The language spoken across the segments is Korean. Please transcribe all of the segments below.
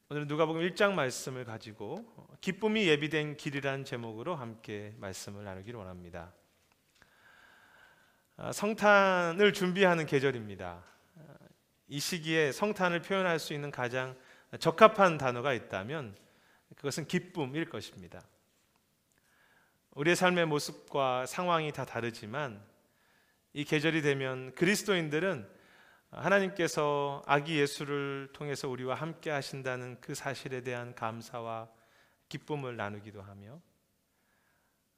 오늘은 누가복음 1장 말씀을 가지고 기쁨이 예비된 길이라는 제목으로 함께 말씀을 나누기를 원합니다. 성탄을 준비하는 계절입니다. 이 시기에 성탄을 표현할 수 있는 가장 적합한 단어가 있다면 그것은 기쁨일 것입니다. 우리의 삶의 모습과 상황이 다 다르지만 이 계절이 되면 그리스도인들은 하나님께서 아기 예수를 통해서 우리와 함께 하신다는 그 사실에 대한 감사와 기쁨을 나누기도 하며,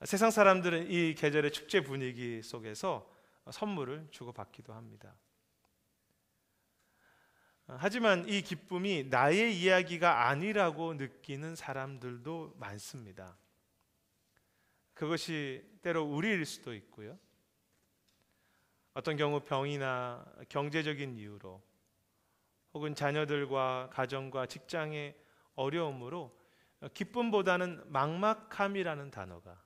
세상 사람들은 이 계절의 축제 분위기 속에서 선물을 주고받기도 합니다. 하지만 이 기쁨이 나의 이야기가 아니라고 느끼는 사람들도 많습니다. 그것이 때로 우리일 수도 있고요, 어떤 경우 병이나 경제적인 이유로, 혹은 자녀들과 가정과 직장의 어려움으로 기쁨보다는 막막함이라는 단어가,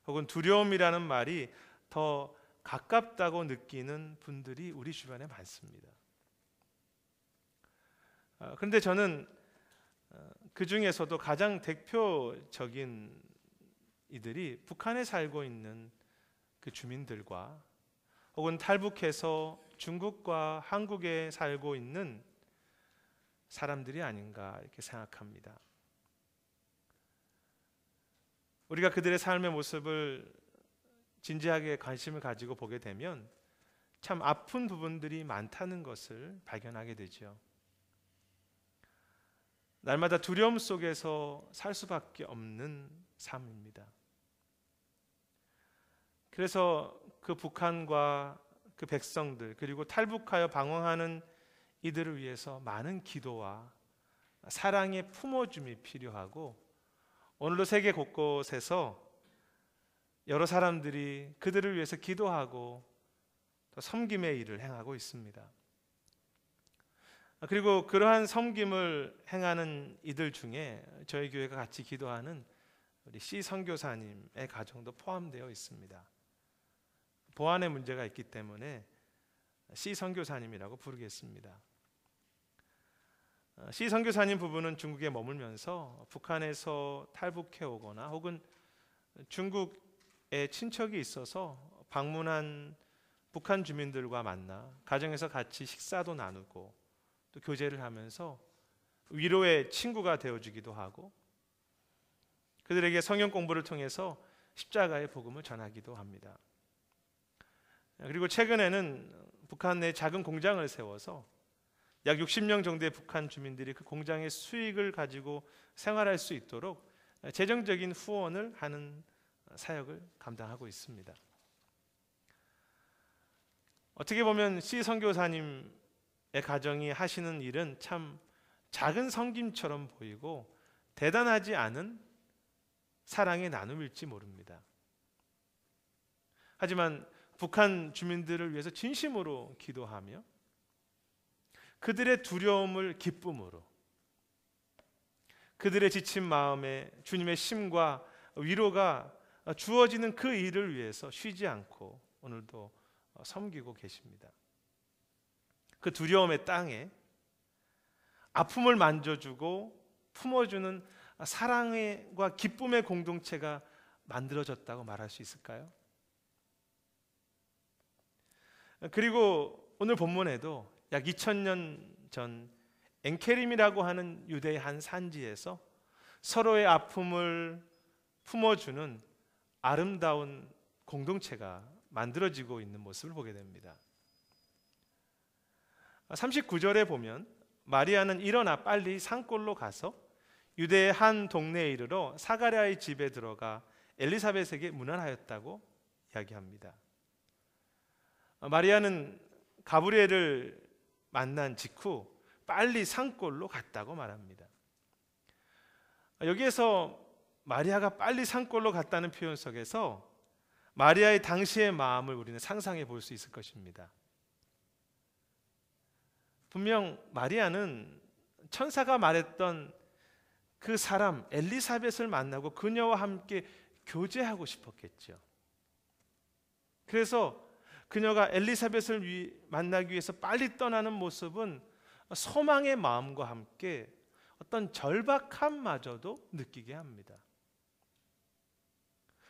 혹은 두려움이라는 말이 더 가깝다고 느끼는 분들이 우리 주변에 많습니다. 그런데 저는 그 중에서도 가장 대표적인 이들이 북한에 살고 있는 그 주민들과, 혹은 탈북해서 중국과 한국에 살고 있는 사람들이 아닌가 이렇게 생각합니다. 우리가 그들의 삶의 모습을 진지하게 관심을 가지고 보게 되면 참 아픈 부분들이 많다는 것을 발견하게 되죠. 날마다 두려움 속에서 살 수밖에 없는 삶입니다. 그래서 그 북한과 그 백성들, 그리고 탈북하여 방황하는 이들을 위해서 많은 기도와 사랑의 품어줌이 필요하고, 오늘도 세계 곳곳에서 여러 사람들이 그들을 위해서 기도하고 또 섬김의 일을 행하고 있습니다. 그리고 그러한 섬김을 행하는 이들 중에 저희 교회가 같이 기도하는 우리 C 선교사님의 가정도 포함되어 있습니다. 보안의 문제가 있기 때문에 C 선교사님이라고 부르겠습니다. C 선교사님 부부는 중국에 머물면서 북한에서 탈북해 오거나, 혹은 중국에 친척이 있어서 방문한 북한 주민들과 만나 가정에서 같이 식사도 나누고 또 교제를 하면서 위로의 친구가 되어주기도 하고, 그들에게 성경 공부를 통해서 십자가의 복음을 전하기도 합니다. 그리고 최근에는 북한 내 작은 공장을 세워서 약 60명 정도의 북한 주민들이 그 공장의 수익을 가지고 생활할 수 있도록 재정적인 후원을 하는 사역을 감당하고 있습니다. 어떻게 보면 C 선교사님의 가정이 하시는 일은 참 작은 섬김처럼 보이고 대단하지 않은 사랑의 나눔일지 모릅니다. 하지만 북한 주민들을 위해서 진심으로 기도하며 그들의 두려움을 기쁨으로, 그들의 지친 마음에 주님의 심과 위로가 주어지는 그 일을 위해서 쉬지 않고 오늘도 섬기고 계십니다. 그 두려움의 땅에 아픔을 만져주고 품어주는 사랑과 기쁨의 공동체가 만들어졌다고 말할 수 있을까요? 그리고 오늘 본문에도 약 2000년 전 엔케림이라고 하는 유대의 한 산지에서 서로의 아픔을 품어주는 아름다운 공동체가 만들어지고 있는 모습을 보게 됩니다. 39절에 보면 마리아는 일어나 빨리 산골로 가서 유대의 한 동네에 이르러 사가랴의 집에 들어가 엘리사벳에게 문안하였다고 이야기합니다. 마리아는 가브리엘을 만난 직후 빨리 산골로 갔다고 말합니다. 여기에서 마리아가 빨리 산골로 갔다는 표현 속에서 마리아의 당시의 마음을 우리는 상상해 볼 수 있을 것입니다. 분명 마리아는 천사가 말했던 그 사람 엘리사벳을 만나고 그녀와 함께 교제하고 싶었겠죠. 그래서 그녀가 엘리사벳을 만나기 위해서 빨리 떠나는 모습은 소망의 마음과 함께 어떤 절박함마저도 느끼게 합니다.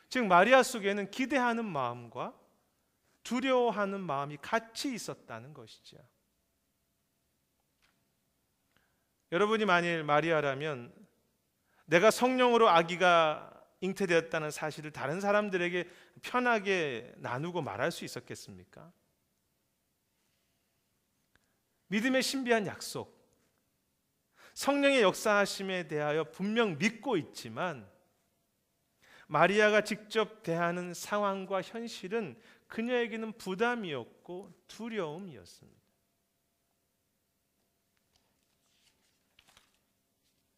즉 마리아 속에는 기대하는 마음과 두려워하는 마음이 같이 있었다는 것이죠. 여러분이 만일 마리아라면 내가 성령으로 아기가 잉태되었다는 사실을 다른 사람들에게 편하게 나누고 말할 수 있었겠습니까? 믿음의 신비한 약속, 성령의 역사하심에 대하여 분명 믿고 있지만 마리아가 직접 대하는 상황과 현실은 그녀에게는 부담이었고 두려움이었습니다.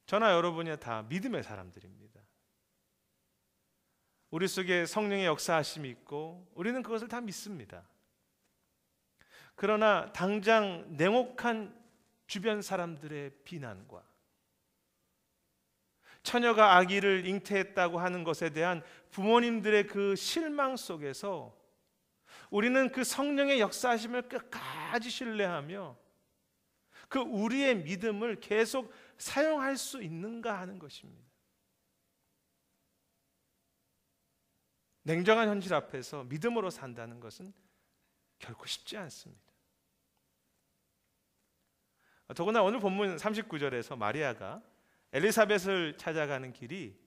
저나 여러분이 다 믿음의 사람들입니다. 우리 속에 성령의 역사하심이 있고 우리는 그것을 다 믿습니다. 그러나 당장 냉혹한 주변 사람들의 비난과 처녀가 아기를 잉태했다고 하는 것에 대한 부모님들의 그 실망 속에서 우리는 그 성령의 역사하심을 끝까지 신뢰하며 그 우리의 믿음을 계속 사용할 수 있는가 하는 것입니다. 냉정한 현실 앞에서 믿음으로 산다는 것은 결코 쉽지 않습니다. 더구나 오늘 본문 39절에서 마리아가 엘리사벳을 찾아가는 길이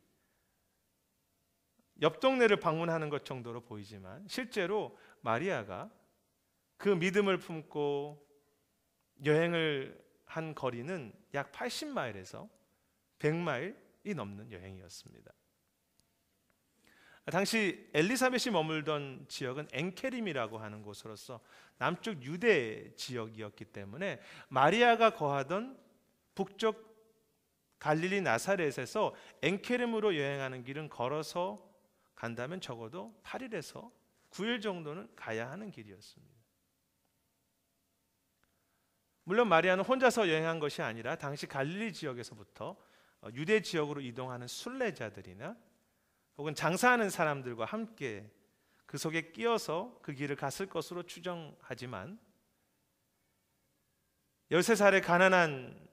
옆 동네를 방문하는 것 정도로 보이지만 실제로 마리아가 그 믿음을 품고 여행을 한 거리는 약 80마일에서 100마일이 넘는 여행이었습니다. 당시 엘리사벳이 머물던 지역은 엔케림이라고 하는 곳으로서 남쪽 유대 지역이었기 때문에 마리아가 거하던 북쪽 갈릴리 나사렛에서 엔케림으로 여행하는 길은 걸어서 간다면 적어도 8일에서 9일 정도는 가야 하는 길이었습니다. 물론 마리아는 혼자서 여행한 것이 아니라 당시 갈릴리 지역에서부터 유대 지역으로 이동하는 순례자들이나 혹은 장사하는 사람들과 함께 그 속에 끼어서 그 길을 갔을 것으로 추정하지만 13살의 가난한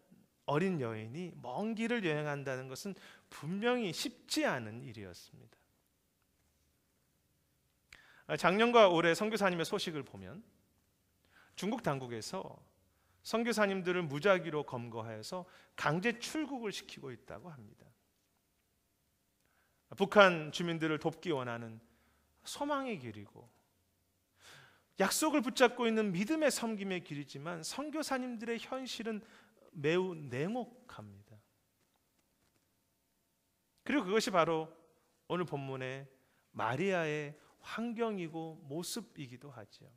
어린 여인이 먼 길을 여행한다는 것은 분명히 쉽지 않은 일이었습니다. 작년과 올해 선교사님의 소식을 보면 중국 당국에서 선교사님들을 무작위로 검거하여서 강제 출국을 시키고 있다고 합니다. 북한 주민들을 돕기 원하는 소망의 길이고 약속을 붙잡고 있는 믿음의 섬김의 길이지만 선교사님들의 현실은 매우 냉혹합니다. 그리고 그것이 바로 오늘 본문의 마리아의 환경이고 모습이기도 하죠.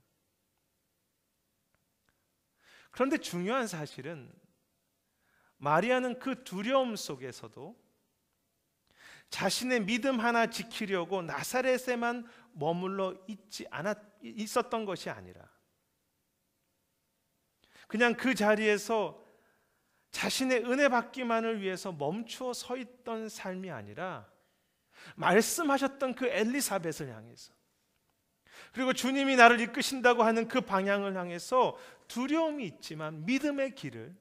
그런데 중요한 사실은 마리아는 그 두려움 속에서도 자신의 믿음 하나 지키려고 나사렛에만 머물러 있었던 것이 아니라 그냥 그 자리에서 자신의 은혜 받기만을 위해서 멈추어 서 있던 삶이 아니라 말씀하셨던 그 엘리사벳을 향해서 그리고 주님이 나를 이끄신다고 하는 그 방향을 향해서 두려움이 있지만 믿음의 길을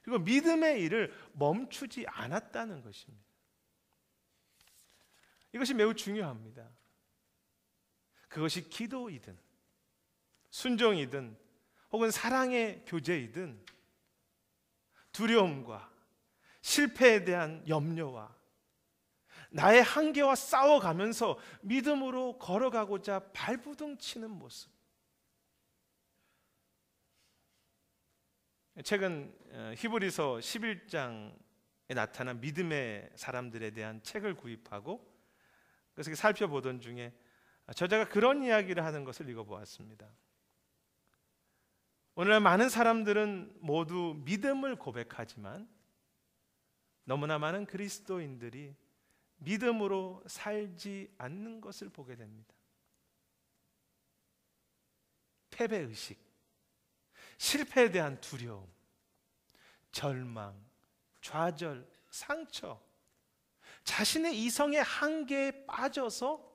그리고 믿음의 일을 멈추지 않았다는 것입니다. 이것이 매우 중요합니다. 그것이 기도이든 순종이든 혹은 사랑의 교제이든 두려움과 실패에 대한 염려와 나의 한계와 싸워가면서 믿음으로 걸어가고자 발부둥 치는 모습. 최근 히브리서 11장에 나타난 믿음의 사람들에 대한 책을 구입하고 그래서 살펴보던 중에 저자가 그런 이야기를 하는 것을 읽어보았습니다. 오늘날 많은 사람들은 모두 믿음을 고백하지만 너무나 많은 그리스도인들이 믿음으로 살지 않는 것을 보게 됩니다. 패배의식, 실패에 대한 두려움, 절망, 좌절, 상처, 자신의 이성의 한계에 빠져서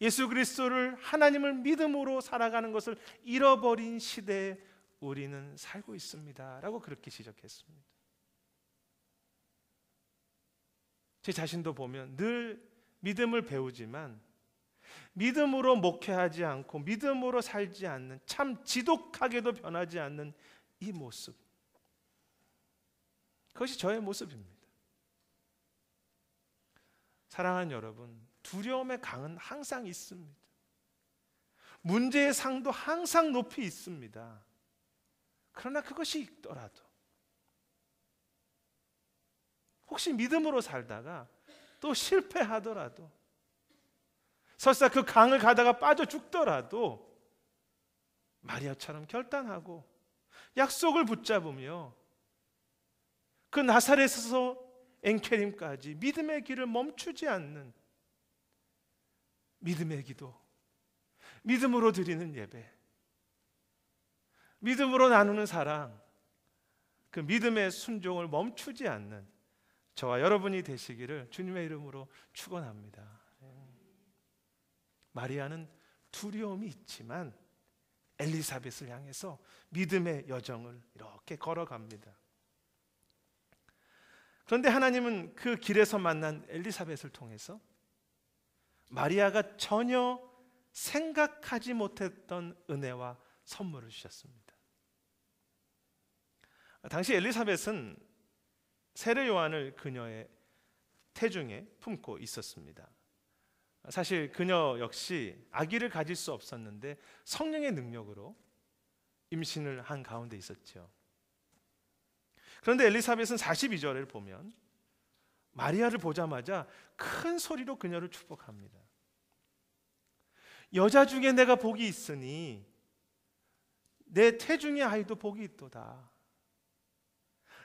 예수 그리스도를 하나님을 믿음으로 살아가는 것을 잃어버린 시대에 우리는 살고 있습니다 라고 그렇게 지적했습니다. 제 자신도 보면 늘 믿음을 배우지만 믿음으로 목회하지 않고 믿음으로 살지 않는, 참 지독하게도 변하지 않는 이 모습, 그것이 저의 모습입니다. 사랑하는 여러분, 두려움의 강은 항상 있습니다. 문제의 상도 항상 높이 있습니다. 그러나 그것이 있더라도, 혹시 믿음으로 살다가 또 실패하더라도, 설사 그 강을 가다가 빠져 죽더라도 마리아처럼 결단하고 약속을 붙잡으며 그 나사렛에서 엔케림까지 믿음의 길을 멈추지 않는 믿음의 기도, 믿음으로 드리는 예배, 믿음으로 나누는 사랑, 그 믿음의 순종을 멈추지 않는 저와 여러분이 되시기를 주님의 이름으로 축원합니다. 마리아는 두려움이 있지만 엘리사벳을 향해서 믿음의 여정을 이렇게 걸어갑니다. 그런데 하나님은 그 길에서 만난 엘리사벳을 통해서 마리아가 전혀 생각하지 못했던 은혜와 선물을 주셨습니다. 당시 엘리사벳은 세례 요한을 그녀의 태중에 품고 있었습니다. 사실 그녀 역시 아기를 가질 수 없었는데 성령의 능력으로 임신을 한 가운데 있었죠. 그런데 엘리사벳은 42절을 보면 마리아를 보자마자 큰 소리로 그녀를 축복합니다. 여자 중에 내가 복이 있으니 내 태중의 아이도 복이 있도다.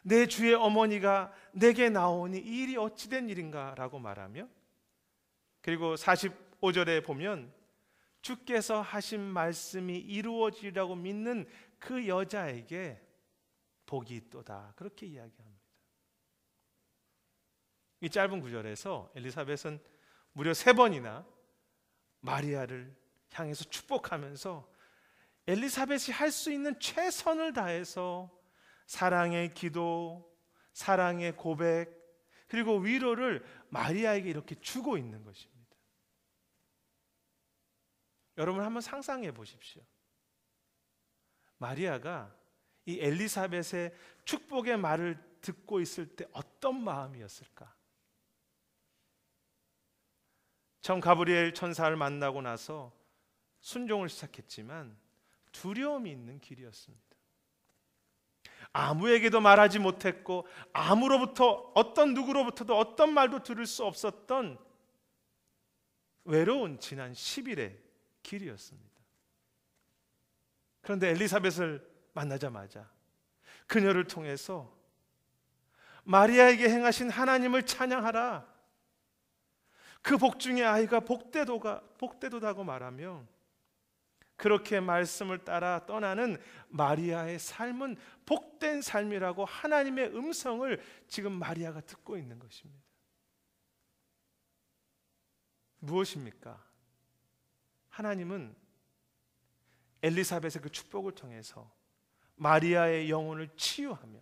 내 주의 어머니가 내게 나오니 이 일이 어찌된 일인가 라고 말하며, 그리고 45절에 보면 주께서 하신 말씀이 이루어지리라고 믿는 그 여자에게 복이 있도다, 그렇게 이야기합니다. 이 짧은 구절에서 엘리사벳은 무려 3번이나 마리아를 향해서 축복하면서 엘리사벳이 할 수 있는 최선을 다해서 사랑의 기도, 사랑의 고백, 그리고 위로를 마리아에게 이렇게 주고 있는 것입니다. 여러분 한번 상상해 보십시오. 마리아가 이 엘리사벳의 축복의 말을 듣고 있을 때 어떤 마음이었을까? 처음 가브리엘 천사를 만나고 나서 순종을 시작했지만 두려움이 있는 길이었습니다. 아무에게도 말하지 못했고 아무로부터, 어떤 누구로부터도 어떤 말도 들을 수 없었던 외로운 지난 10일의 길이었습니다. 그런데 엘리사벳을 만나자마자 그녀를 통해서 마리아에게 행하신 하나님을 찬양하라, 그 복 중에 아이가 복되도다고 말하며 그렇게 말씀을 따라 떠나는 마리아의 삶은 복된 삶이라고 하나님의 음성을 지금 마리아가 듣고 있는 것입니다. 무엇입니까? 하나님은 엘리사벳의 그 축복을 통해서 마리아의 영혼을 치유하며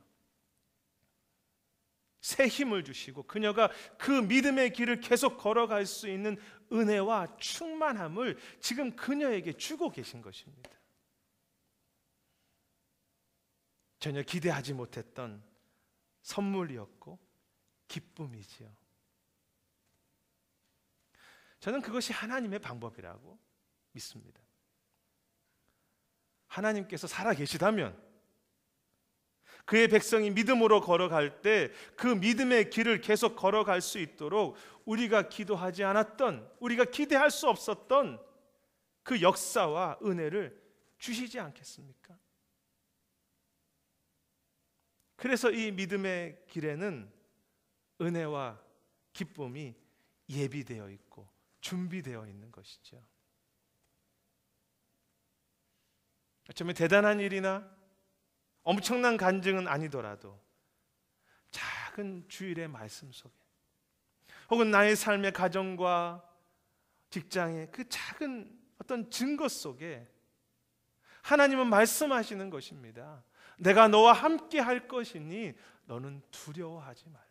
새 힘을 주시고 그녀가 그 믿음의 길을 계속 걸어갈 수 있는 은혜와 충만함을 지금 그녀에게 주고 계신 것입니다. 전혀 기대하지 못했던 선물이었고 기쁨이지요. 저는 그것이 하나님의 방법이라고 믿습니다. 하나님께서 살아계시다면 그의 백성이 믿음으로 걸어갈 때 그 믿음의 길을 계속 걸어갈 수 있도록 우리가 기도하지 않았던, 우리가 기대할 수 없었던 그 역사와 은혜를 주시지 않겠습니까? 그래서 이 믿음의 길에는 은혜와 기쁨이 예비되어 있고 준비되어 있는 것이죠. 어쩌면 대단한 일이나 엄청난 간증은 아니더라도 작은 주일의 말씀 속에, 혹은 나의 삶의 가정과 직장의 그 작은 어떤 증거 속에 하나님은 말씀하시는 것입니다. 내가 너와 함께 할 것이니 너는 두려워하지 말라.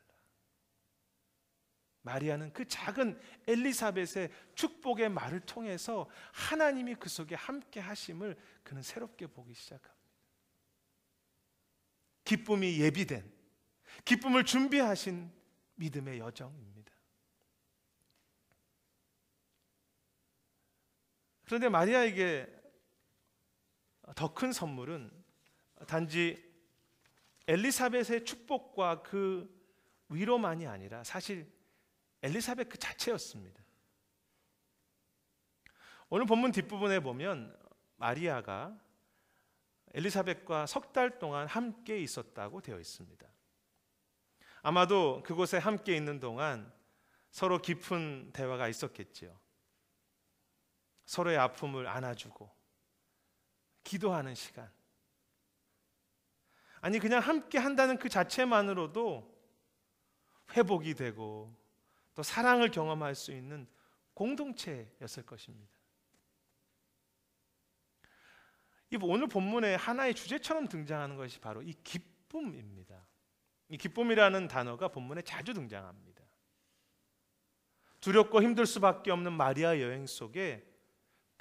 마리아는 그 작은 엘리사벳의 축복의 말을 통해서 하나님이 그 속에 함께 하심을 그는 새롭게 보기 시작합니다. 기쁨이 예비된, 기쁨을 준비하신 믿음의 여정입니다. 그런데 마리아에게 더 큰 선물은 단지 엘리사벳의 축복과 그 위로만이 아니라 사실 엘리사벳 그 자체였습니다. 오늘 본문 뒷부분에 보면 마리아가 엘리사벳과 석 달 동안 함께 있었다고 되어 있습니다. 아마도 그곳에 함께 있는 동안 서로 깊은 대화가 있었겠지요. 서로의 아픔을 안아주고 기도하는 시간. 아니 그냥 함께 한다는 그 자체만으로도 회복이 되고 또 사랑을 경험할 수 있는 공동체였을 것입니다. 오늘 본문의 하나의 주제처럼 등장하는 것이 바로 이 기쁨입니다. 이 기쁨이라는 단어가 본문에 자주 등장합니다. 두렵고 힘들 수밖에 없는 마리아 여행 속에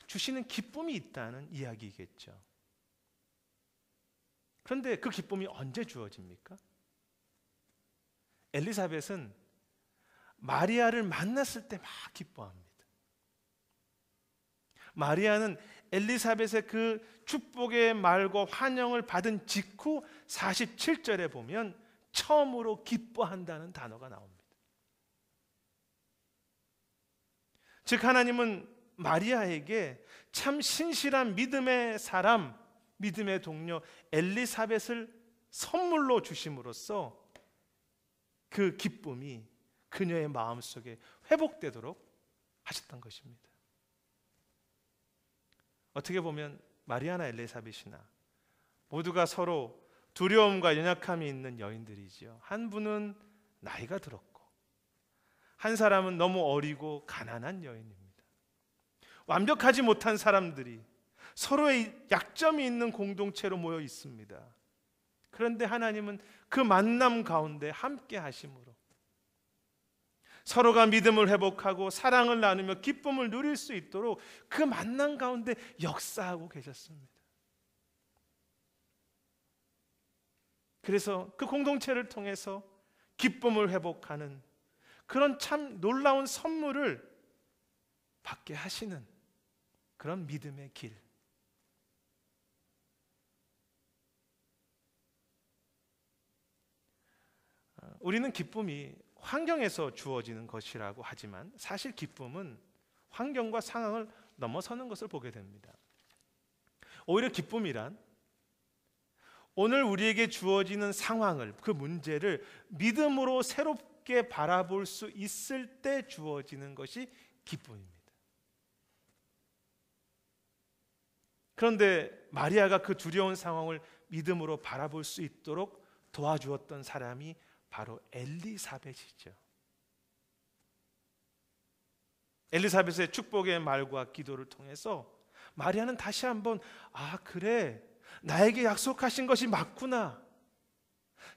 주시는 기쁨이 있다는 이야기겠죠. 그런데 그 기쁨이 언제 주어집니까? 엘리사벳은 마리아를 만났을 때 막 기뻐합니다. 마리아는 엘리사벳의 그 축복의 말과 환영을 받은 직후 47절에 보면 처음으로 기뻐한다는 단어가 나옵니다. 즉 하나님은 마리아에게 참 신실한 믿음의 사람, 믿음의 동료 엘리사벳을 선물로 주심으로써 그 기쁨이 그녀의 마음속에 회복되도록 하셨던 것입니다. 어떻게 보면 마리아나 엘리사벳이나 모두가 서로 두려움과 연약함이 있는 여인들이지요. 한 분은 나이가 들었고 한 사람은 너무 어리고 가난한 여인입니다. 완벽하지 못한 사람들이 서로의 약점이 있는 공동체로 모여 있습니다. 그런데 하나님은 그 만남 가운데 함께 하심으로 서로가 믿음을 회복하고 사랑을 나누며 기쁨을 누릴 수 있도록 그 만남 가운데 역사하고 계셨습니다. 그래서 그 공동체를 통해서 기쁨을 회복하는 그런 참 놀라운 선물을 받게 하시는 그런 믿음의 길. 우리는 기쁨이 환경에서 주어지는 것이라고 하지만 사실 기쁨은 환경과 상황을 넘어서는 것을 보게 됩니다. 오히려 기쁨이란 오늘 우리에게 주어지는 상황을, 그 문제를 믿음으로 새롭게 바라볼 수 있을 때 주어지는 것이 기쁨입니다. 그런데 마리아가 그 두려운 상황을 믿음으로 바라볼 수 있도록 도와주었던 사람이 바로 엘리사벳이죠. 엘리사벳의 축복의 말과 기도를 통해서 마리아는 다시 한번 그래, 나에게 약속하신 것이 맞구나.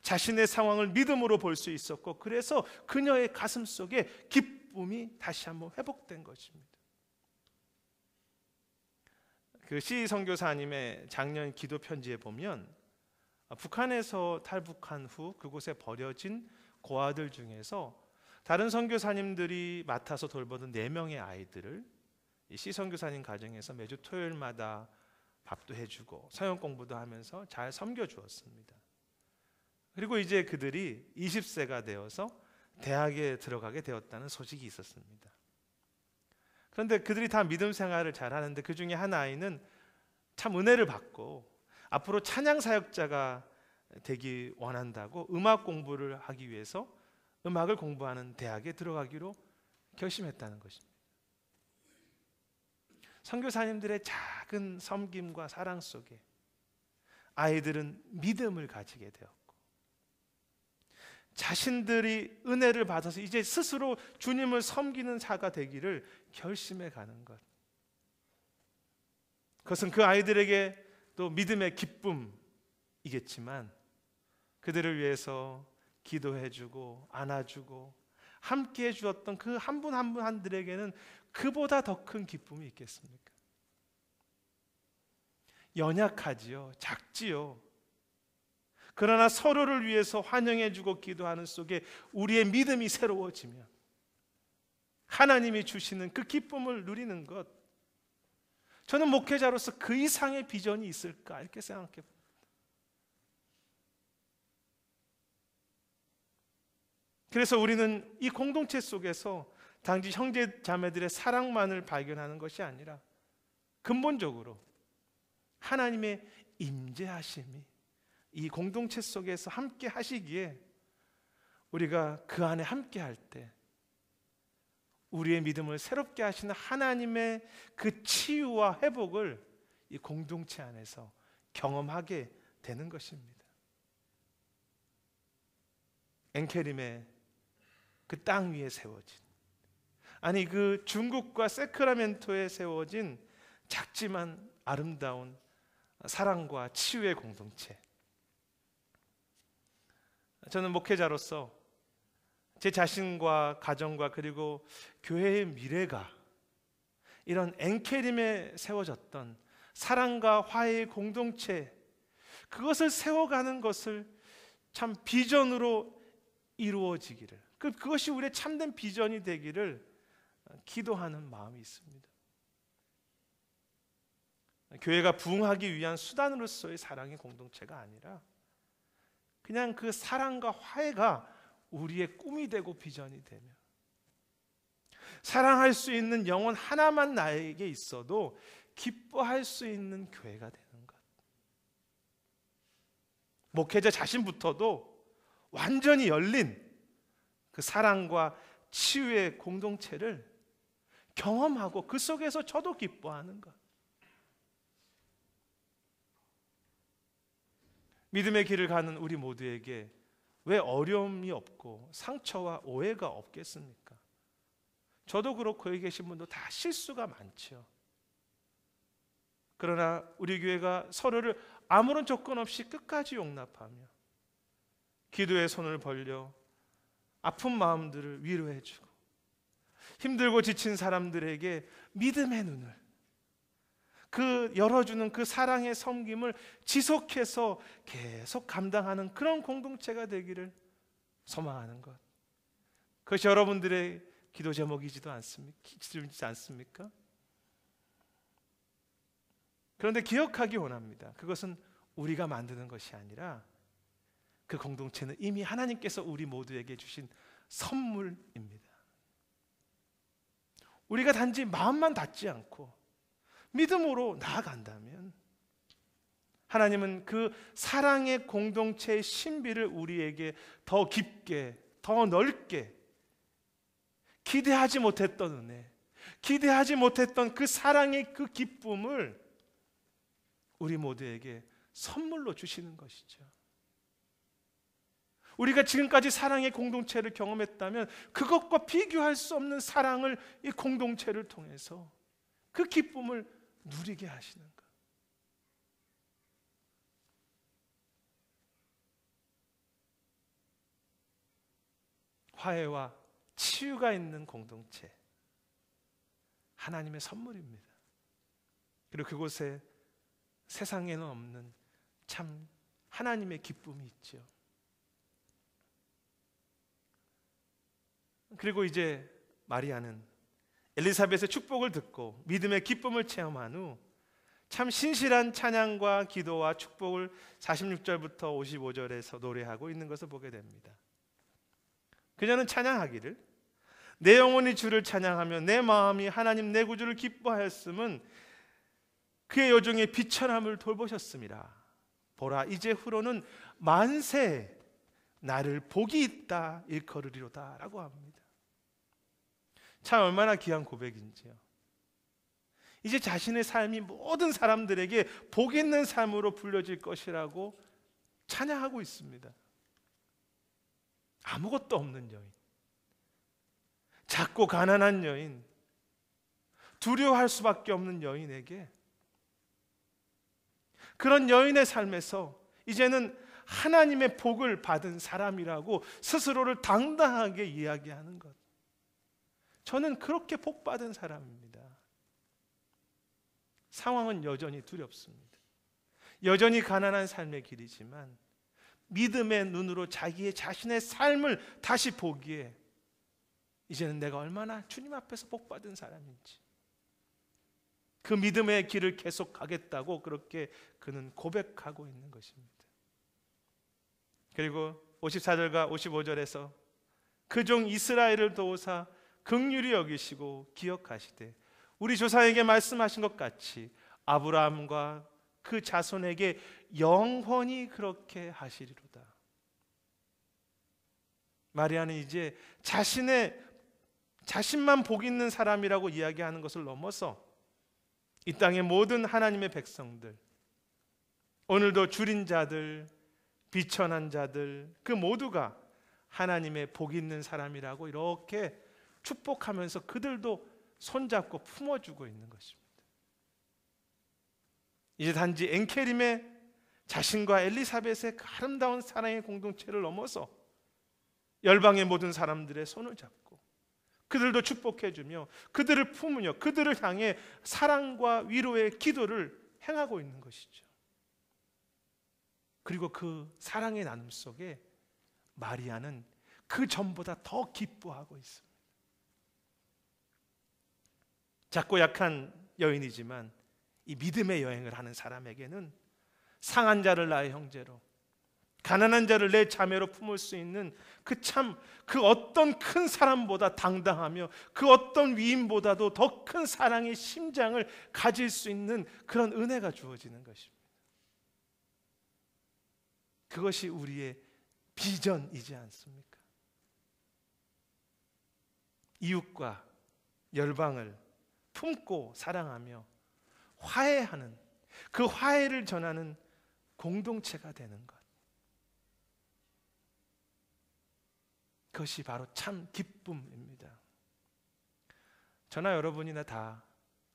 자신의 상황을 믿음으로 볼 수 있었고 그래서 그녀의 가슴 속에 기쁨이 다시 한번 회복된 것입니다. 그 시 선교사님의 작년 기도 편지에 보면 북한에서 탈북한 후 그곳에 버려진 고아들 중에서 다른 선교사님들이 맡아서 돌보던 4명의 아이들을 이 시 선교사님 가정에서 매주 토요일마다 밥도 해주고 서영 공부도 하면서 잘 섬겨주었습니다. 그리고 이제 그들이 20세가 되어서 대학에 들어가게 되었다는 소식이 있었습니다. 그런데 그들이 다 믿음 생활을 잘하는데 그 중에 한 아이는 참 은혜를 받고 앞으로 찬양 사역자가 되기 원한다고 음악 공부를 하기 위해서 음악을 공부하는 대학에 들어가기로 결심했다는 것입니다. 선교사님들의 작은 섬김과 사랑 속에 아이들은 믿음을 가지게 되었고 자신들이 은혜를 받아서 이제 스스로 주님을 섬기는 자가 되기를 결심해 가는 것. 그것은 그 아이들에게 또 믿음의 기쁨이겠지만 그들을 위해서 기도해주고 안아주고 함께 해주었던 그 한 분 한 분들에게는 그보다 더 큰 기쁨이 있겠습니까? 연약하지요, 작지요. 그러나 서로를 위해서 환영해주고 기도하는 속에 우리의 믿음이 새로워지면 하나님이 주시는 그 기쁨을 누리는 것, 저는 목회자로서 그 이상의 비전이 있을까 이렇게 생각해 봅니다. 그래서 우리는 이 공동체 속에서 단지 형제 자매들의 사랑만을 발견하는 것이 아니라 근본적으로 하나님의 임재하심이 이 공동체 속에서 함께 하시기에 우리가 그 안에 함께 할 때 우리의 믿음을 새롭게 하시는 하나님의 그 치유와 회복을 이 공동체 안에서 경험하게 되는 것입니다. 엔케림의 그 땅 위에 세워진, 아니 그 중국과 세크라멘토에 세워진 작지만 아름다운 사랑과 치유의 공동체. 저는 목회자로서 제 자신과 가정과 그리고 교회의 미래가 이런 엔케림에 세워졌던 사랑과 화해의 공동체, 그것을 세워가는 것을 참 비전으로 이루어지기를, 그것이 우리의 참된 비전이 되기를 기도하는 마음이 있습니다. 교회가 부흥하기 위한 수단으로서의 사랑의 공동체가 아니라 그냥 그 사랑과 화해가 우리의 꿈이 되고 비전이 되며, 사랑할 수 있는 영혼 하나만 나에게 있어도 기뻐할 수 있는 교회가 되는 것. 목회자 자신부터도 완전히 열린 그 사랑과 치유의 공동체를 경험하고 그 속에서 저도 기뻐하는 것. 믿음의 길을 가는 우리 모두에게 왜 어려움이 없고 상처와 오해가 없겠습니까? 저도 그렇고 여기 계신 분도 다 실수가 많죠. 그러나 우리 교회가 서로를 아무런 조건 없이 끝까지 용납하며 기도의 손을 벌려 아픈 마음들을 위로해주고 힘들고 지친 사람들에게 믿음의 눈을, 그 열어주는 그 사랑의 섬김을 지속해서 계속 감당하는 그런 공동체가 되기를 소망하는 것, 그것이 여러분들의 기도 제목이지도 않습니까? 그런데 기억하기 원합니다. 그것은 우리가 만드는 것이 아니라 그 공동체는 이미 하나님께서 우리 모두에게 주신 선물입니다. 우리가 단지 마음만 닫지 않고 믿음으로 나아간다면 하나님은 그 사랑의 공동체의 신비를 우리에게 더 깊게, 더 넓게, 기대하지 못했던 은혜, 기대하지 못했던 그 사랑의 그 기쁨을 우리 모두에게 선물로 주시는 것이죠. 우리가 지금까지 사랑의 공동체를 경험했다면 그것과 비교할 수 없는 사랑을 이 공동체를 통해서 그 기쁨을 누리게 하시는 것. 화해와 치유가 있는 공동체, 하나님의 선물입니다. 그리고 그곳에 세상에는 없는 참 하나님의 기쁨이 있죠. 그리고 이제 마리아는 엘리사벳의 축복을 듣고 믿음의 기쁨을 체험한 후 참 신실한 찬양과 기도와 축복을 46절부터 55절에서 노래하고 있는 것을 보게 됩니다. 그녀는 찬양하기를, 내 영혼이 주를 찬양하며 내 마음이 하나님 내 구주를 기뻐하였음은 그의 여종의 비천함을 돌보셨습니다. 보라, 이제 후로는 만세 나를 복이 있다 일컬으리로다 라고 합니다. 참 얼마나 귀한 고백인지요. 이제 자신의 삶이 모든 사람들에게 복 있는 삶으로 불려질 것이라고 찬양하고 있습니다. 아무것도 없는 여인, 작고 가난한 여인, 두려워할 수밖에 없는 여인에게, 그런 여인의 삶에서 이제는 하나님의 복을 받은 사람이라고 스스로를 당당하게 이야기하는 것. 저는 그렇게 복 받은 사람입니다. 상황은 여전히 두렵습니다. 여전히 가난한 삶의 길이지만 믿음의 눈으로 자신의 삶을 다시 보기에 이제는 내가 얼마나 주님 앞에서 복 받은 사람인지, 그 믿음의 길을 계속 가겠다고 그렇게 그는 고백하고 있는 것입니다. 그리고 54절과 55절에서 그 종 이스라엘을 도우사 긍휼히 여기시고 기억하시되 우리 조상에게 말씀하신 것 같이 아브라함과 그 자손에게 영원히 그렇게 하시리로다. 마리아는 이제 자신만 복 있는 사람이라고 이야기하는 것을 넘어서 이 땅의 모든 하나님의 백성들, 오늘도 줄인 자들, 비천한 자들, 그 모두가 하나님의 복 있는 사람이라고 이렇게 축복하면서 그들도 손잡고 품어주고 있는 것입니다. 이제 단지 엔케림의 자신과 엘리사벳의 그 아름다운 사랑의 공동체를 넘어서 열방의 모든 사람들의 손을 잡고 그들도 축복해주며 그들을 품으며 그들을 향해 사랑과 위로의 기도를 행하고 있는 것이죠. 그리고 그 사랑의 나눔 속에 마리아는 그 전보다 더 기뻐하고 있습니다. 작고 약한 여인이지만 이 믿음의 여행을 하는 사람에게는 상한 자를 나의 형제로, 가난한 자를 내 자매로 품을 수 있는 그 어떤 큰 사람보다 당당하며 그 어떤 위임보다도 더 큰 사랑의 심장을 가질 수 있는 그런 은혜가 주어지는 것입니다. 그것이 우리의 비전이지 않습니까? 이웃과 열방을 품고 사랑하며 화해하는, 그 화해를 전하는 공동체가 되는 것. 그것이 바로 참 기쁨입니다. 저나 여러분이나 다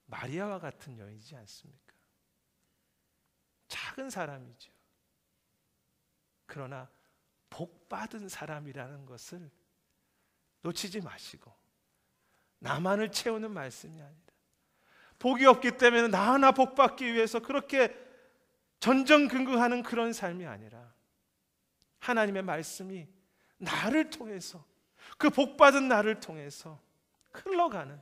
마리아와 같은 여인이지 않습니까? 작은 사람이죠. 그러나 복받은 사람이라는 것을 놓치지 마시고, 나만을 채우는 말씀이 아니다. 복이 없기 때문에 나 하나 복받기 위해서 그렇게 전전긍긍하는 그런 삶이 아니라 하나님의 말씀이 나를 통해서, 그 복받은 나를 통해서 흘러가는,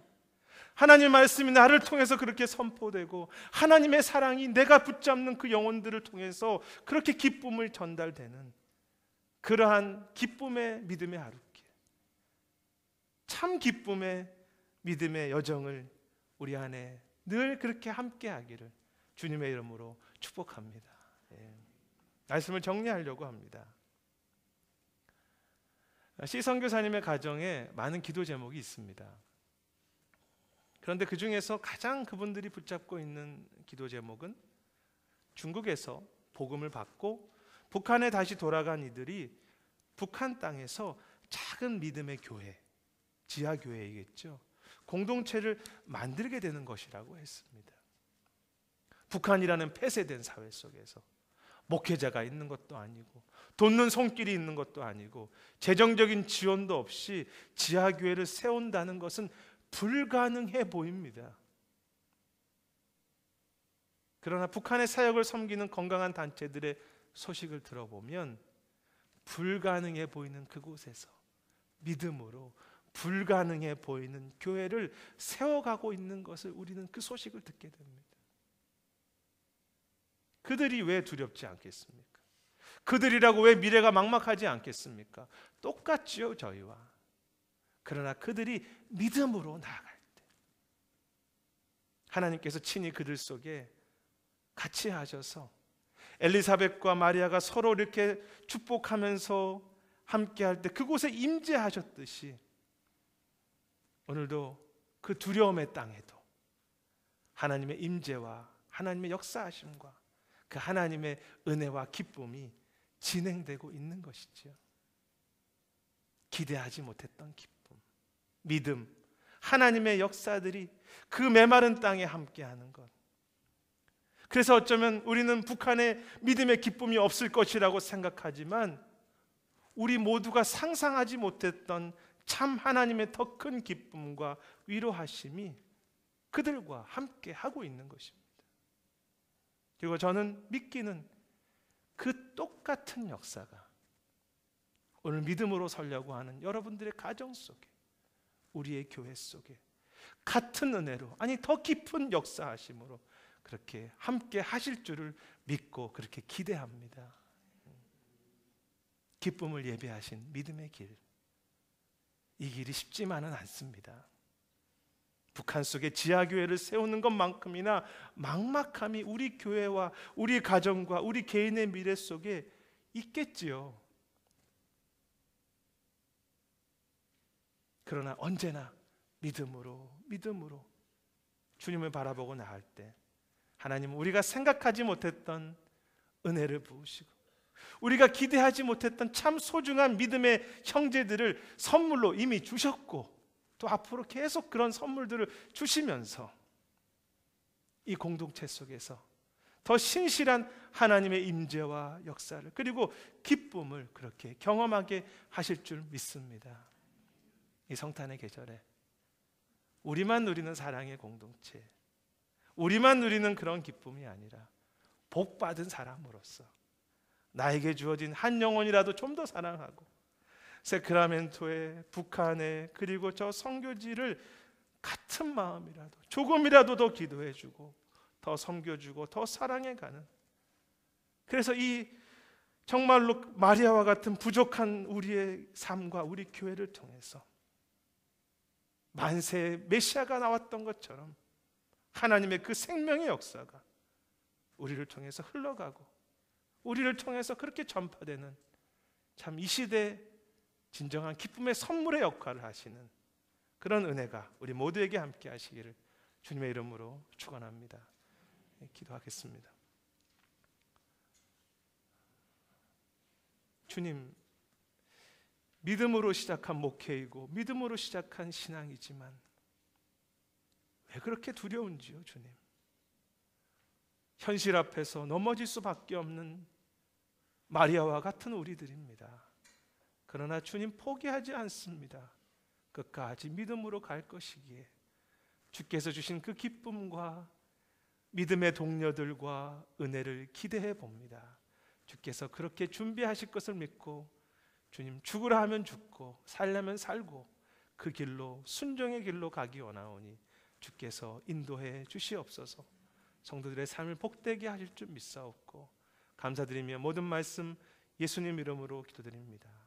하나님의 말씀이 나를 통해서 그렇게 선포되고 하나님의 사랑이 내가 붙잡는 그 영혼들을 통해서 그렇게 기쁨을 전달되는 그러한 기쁨의 믿음의 하루길, 참 기쁨의 믿음의 여정을 우리 안에 늘 그렇게 함께 하기를 주님의 이름으로 축복합니다. 말씀을 정리하려고 합니다. 시 선교사님의 가정에 많은 기도 제목이 있습니다. 그런데 그 중에서 가장 그분들이 붙잡고 있는 기도 제목은 중국에서 복음을 받고 북한에 다시 돌아간 이들이 북한 땅에서 작은 믿음의 교회, 지하교회이겠죠, 공동체를 만들게 되는 것이라고 했습니다. 북한이라는 폐쇄된 사회 속에서 목회자가 있는 것도 아니고 돕는 손길이 있는 것도 아니고 재정적인 지원도 없이 지하교회를 세운다는 것은 불가능해 보입니다. 그러나 북한의 사역을 섬기는 건강한 단체들의 소식을 들어보면 불가능해 보이는 그곳에서 믿음으로 불가능해 보이는 교회를 세워가고 있는 것을 우리는 그 소식을 듣게 됩니다. 그들이 왜 두렵지 않겠습니까? 그들이라고 왜 미래가 막막하지 않겠습니까? 똑같지요, 저희와. 그러나 그들이 믿음으로 나아갈 때 하나님께서 친히 그들 속에 같이 하셔서 엘리사벳과 마리아가 서로 이렇게 축복하면서 함께할 때 그곳에 임재하셨듯이 오늘도 그 두려움의 땅에도 하나님의 임재와 하나님의 역사하심과 그 하나님의 은혜와 기쁨이 진행되고 있는 것이지요. 기대하지 못했던 기쁨, 믿음, 하나님의 역사들이 그 메마른 땅에 함께하는 것, 그래서 어쩌면 우리는 북한의 믿음의 기쁨이 없을 것이라고 생각하지만 우리 모두가 상상하지 못했던 참 하나님의 더 큰 기쁨과 위로하심이 그들과 함께 하고 있는 것입니다. 그리고 저는 믿기는 그 똑같은 역사가 오늘 믿음으로 살려고 하는 여러분들의 가정 속에, 우리의 교회 속에 같은 은혜로, 아니 더 깊은 역사하심으로 그렇게 함께 하실 줄을 믿고 그렇게 기대합니다. 기쁨을 예배하신 믿음의 길, 이 길이 쉽지만은 않습니다. 북한 속에 지하교회를 세우는 것만큼이나 막막함이 우리 교회와 우리 가정과 우리 개인의 미래 속에 있겠지요. 그러나 언제나 믿음으로 주님을 바라보고 나갈 때 하나님은 우리가 생각하지 못했던 은혜를 부으시고 우리가 기대하지 못했던 참 소중한 믿음의 형제들을 선물로 이미 주셨고 또 앞으로 계속 그런 선물들을 주시면서 이 공동체 속에서 더 신실한 하나님의 임재와 역사를 그리고 기쁨을 그렇게 경험하게 하실 줄 믿습니다. 이 성탄의 계절에 우리만 누리는 사랑의 공동체, 우리만 누리는 그런 기쁨이 아니라 복받은 사람으로서 나에게 주어진 한 영혼이라도 좀 더 사랑하고 세크라멘토에, 북한에, 그리고 저 선교지를 같은 마음이라도 조금이라도 더 기도해주고 더 섬겨주고 더 사랑해가는, 그래서 이 정말로 마리아와 같은 부족한 우리의 삶과 우리 교회를 통해서 만세의 메시아가 나왔던 것처럼 하나님의 그 생명의 역사가 우리를 통해서 흘러가고 우리를 통해서 그렇게 전파되는, 참 이 시대 진정한 기쁨의 선물의 역할을 하시는 그런 은혜가 우리 모두에게 함께 하시기를 주님의 이름으로 축원합니다. 기도하겠습니다. 주님, 믿음으로 시작한 목회이고 믿음으로 시작한 신앙이지만 왜 그렇게 두려운지요, 주님. 현실 앞에서 넘어질 수밖에 없는 마리아와 같은 우리들입니다. 그러나 주님 포기하지 않습니다. 끝까지 믿음으로 갈 것이기에 주께서 주신 그 기쁨과 믿음의 동료들과 은혜를 기대해 봅니다. 주께서 그렇게 준비하실 것을 믿고 주님, 죽으라 하면 죽고 살려면 살고 그 길로, 순종의 길로 가기 원하오니 주께서 인도해 주시옵소서. 성도들의 삶을 복되게 하실 줄 믿사옵고 감사드리며 모든 말씀 예수님 이름으로 기도드립니다.